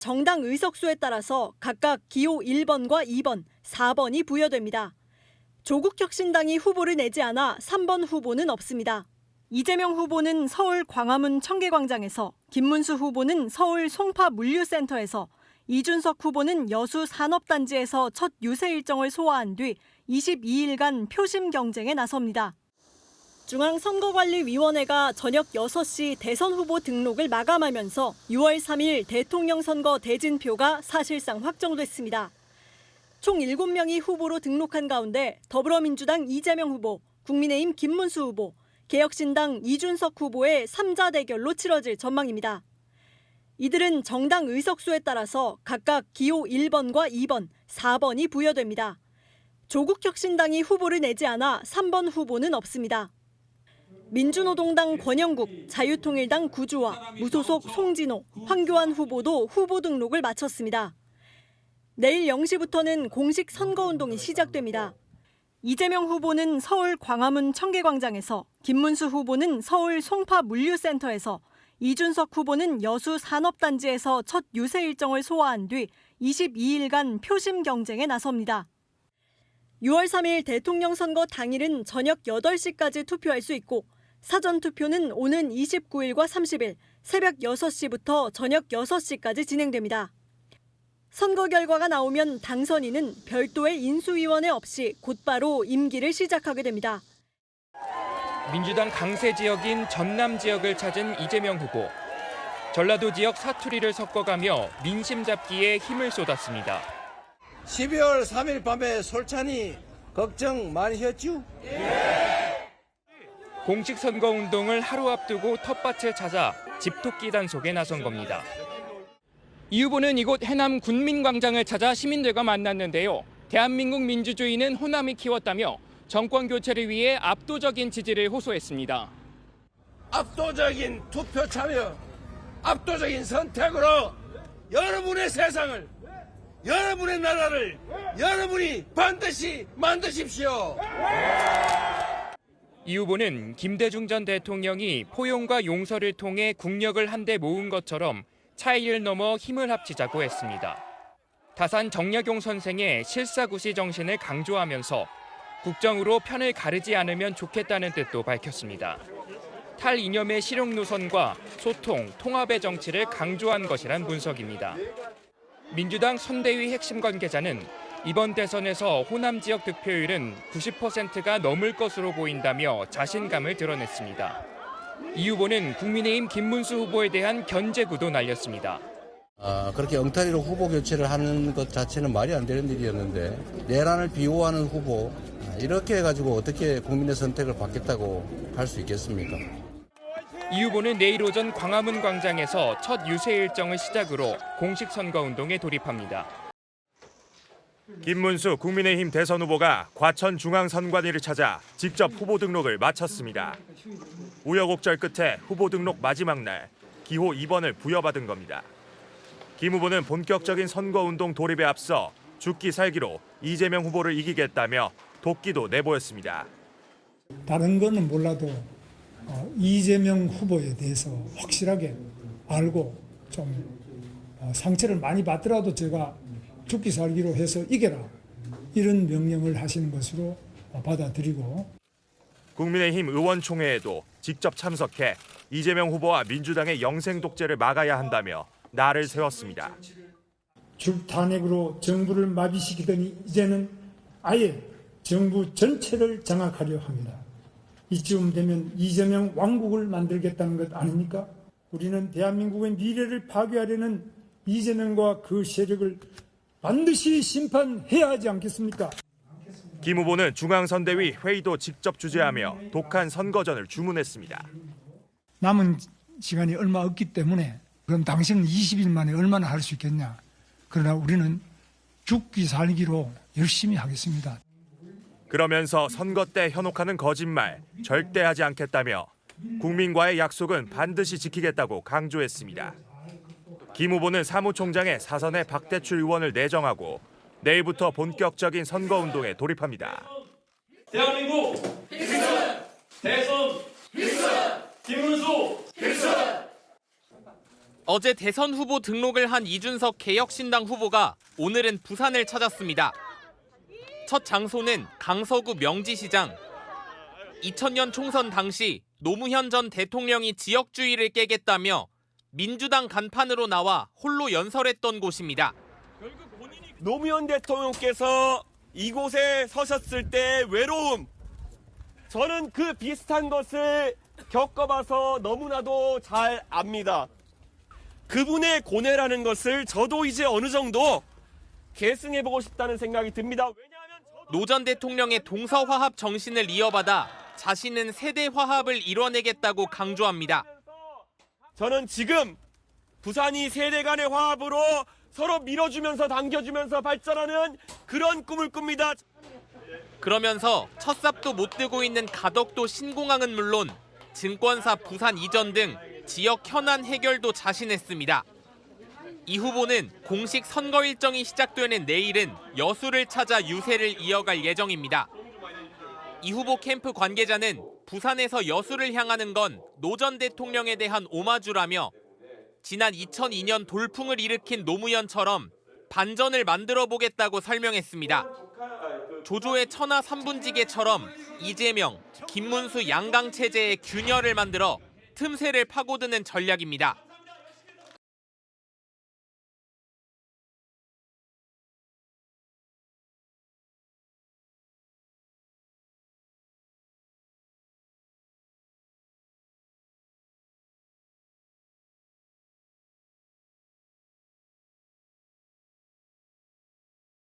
정당 의석수에 따라서 각각 기호 1번과 2번, 4번이 부여됩니다. 조국혁신당이 후보를 내지 않아 3번 후보는 없습니다. 이재명 후보는 서울 광화문 청계광장에서, 김문수 후보는 서울 송파물류센터에서, 이준석 후보는 여수 산업단지에서 첫 유세 일정을 소화한 뒤 22일간 표심 경쟁에 나섭니다. 중앙선거관리위원회가 저녁 6시 대선 후보 등록을 마감하면서 6월 3일 대통령 선거 대진표가 사실상 확정됐습니다. 총 7명이 후보로 등록한 가운데 더불어민주당 이재명 후보, 국민의힘 김문수 후보, 개혁신당 이준석 후보의 3자 대결로 치러질 전망입니다. 이들은 정당 의석수에 따라서 각각 기호 1번과 2번, 4번이 부여됩니다. 조국혁신당이 후보를 내지 않아 3번 후보는 없습니다. 민주노동당 권영국, 자유통일당 구주화, 무소속 송진호, 황교안 후보도 후보 등록을 마쳤습니다. 내일 0시부터는 공식 선거운동이 시작됩니다. 이재명 후보는 서울 광화문 청계광장에서, 김문수 후보는 서울 송파물류센터에서, 이준석 후보는 여수 산업단지에서 첫 유세 일정을 소화한 뒤 22일간 표심 경쟁에 나섭니다. 6월 3일 대통령 선거 당일은 저녁 8시까지 투표할 수 있고, 사전투표는 오는 29일과 30일 새벽 6시부터 저녁 6시까지 진행됩니다. 선거 결과가 나오면 당선인은 별도의 인수위원회 없이 곧바로 임기를 시작하게 됩니다. 민주당 강세 지역인 전남 지역을 찾은 이재명 후보. 전라도 지역 사투리를 섞어가며 민심 잡기에 힘을 쏟았습니다. 12월 3일 밤에 솔찬히 걱정 많이 했죠? 공식 선거운동을 하루 앞두고 텃밭을 찾아 집토끼 단속에 나선 겁니다. 이 후보는 이곳 해남 군민광장을 찾아 시민들과 만났는데요. 대한민국 민주주의는 호남이 키웠다며 정권 교체를 위해 압도적인 지지를 호소했습니다. 압도적인 투표 참여, 압도적인 선택으로 여러분의 세상을, 여러분의 나라를 여러분이 반드시 만드십시오. 이 후보는 김대중 전 대통령이 포용과 용서를 통해 국력을 한데 모은 것처럼 차이를 넘어 힘을 합치자고 했습니다. 다산 정약용 선생의 실사구시 정신을 강조하면서 국정으로 편을 가르지 않으면 좋겠다는 뜻도 밝혔습니다. 탈이념의 실용 노선과 소통, 통합의 정치를 강조한 것이란 분석입니다. 민주당 선대위 핵심 관계자는 이번 대선에서 호남 지역 득표율은 90%가 넘을 것으로 보인다며 자신감을 드러냈습니다. 이 후보는 국민의힘 김문수 후보에 대한 견제구도 날렸습니다. 그렇게 엉터리로 후보 교체를 하는 것 자체는 말이 안 되는 일이었는데 내란을 비호하는 후보 이렇게 해가지고 어떻게 국민의 선택을 받겠다고 할 수 있겠습니까? 이 후보는 내일 오전 광화문 광장에서 첫 유세 일정을 시작으로 공식 선거운동에 돌입합니다. 김문수 국민의힘 대선 후보가 과천 중앙선관위를 찾아 직접 후보 등록을 마쳤습니다. 우여곡절 끝에 후보 등록 마지막 날 기호 2번을 부여받은 겁니다. 김 후보는 본격적인 선거운동 돌입에 앞서 죽기 살기로 이재명 후보를 이기겠다며 도끼도 내보였습니다. 다른 거는 몰라도 이재명 후보에 대해서 확실하게 알고 좀 상처를 많이 받더라도 제가 죽기 살기로 해서 이겨라, 이런 명령을 하시는 것으로 받아들이고, 국민의힘 의원총회에도 직접 참석해 이재명 후보와 민주당의 영생 독재를 막아야 한다며 날을 세웠습니다. 줄탄핵으로 정부를 마비시키더니 이제는 아예 정부 전체를 장악하려 합니다. 이쯤 되면 이재명 왕국을 만들겠다는 것 아닙니까? 우리는 대한민국의 미래를 파괴하려는 이재명과 그 세력을 반드시 심판해야 하지 않겠습니까? 김 후보는 중앙선대위 회의도 직접 주재하며 독한 선거전을 주문했습니다. 남은 시간이 얼마 없기 때문에 그럼 당신은 20일 만에 얼마나 할 수 있겠냐? 그러나 우리는 죽기 살기로 열심히 하겠습니다. 그러면서 선거 때 현혹하는 거짓말 절대 하지 않겠다며 국민과의 약속은 반드시 지키겠다고 강조했습니다. 김 후보는 사무총장에 사선의 박대출 의원을 내정하고 내일부터 본격적인 선거운동에 돌입합니다. 대한민국 필승! 대선 필승! 김문수 필승! 어제 대선 후보 등록을 한 이준석 개혁신당 후보가 오늘은 부산을 찾았습니다. 첫 장소는 강서구 명지시장. 2000년 총선 당시 노무현 전 대통령이 지역주의를 깨겠다며 민주당 간판으로 나와 홀로 연설했던 곳입니다. 노무현 대통령께서 이곳에 서셨을 때 외로움, 저는 그 비슷한 것을 겪어봐서 너무나도 잘 압니다. 그분의 고뇌라는 것을 저도 이제 어느 정도 계승해보고 싶다는 생각이 듭니다. 노 전 대통령의 동서화합 정신을 이어받아 자신은 세대 화합을 이뤄내겠다고 강조합니다. 저는 지금 부산이 세대 간의 화합으로 서로 밀어주면서 당겨주면서 발전하는 그런 꿈을 꿉니다. 그러면서 첫 삽도 못 뜨고 있는 가덕도 신공항은 물론 증권사 부산 이전 등 지역 현안 해결도 자신했습니다. 이 후보는 공식 선거 일정이 시작되는 내일은 여수를 찾아 유세를 이어갈 예정입니다. 이 후보 캠프 관계자는 부산에서 여수를 향하는 건 노 전 대통령에 대한 오마주라며 지난 2002년 돌풍을 일으킨 노무현처럼 반전을 만들어 보겠다고 설명했습니다. 조조의 천하 3분지계처럼 이재명, 김문수 양강 체제의 균열을 만들어 틈새를 파고드는 전략입니다.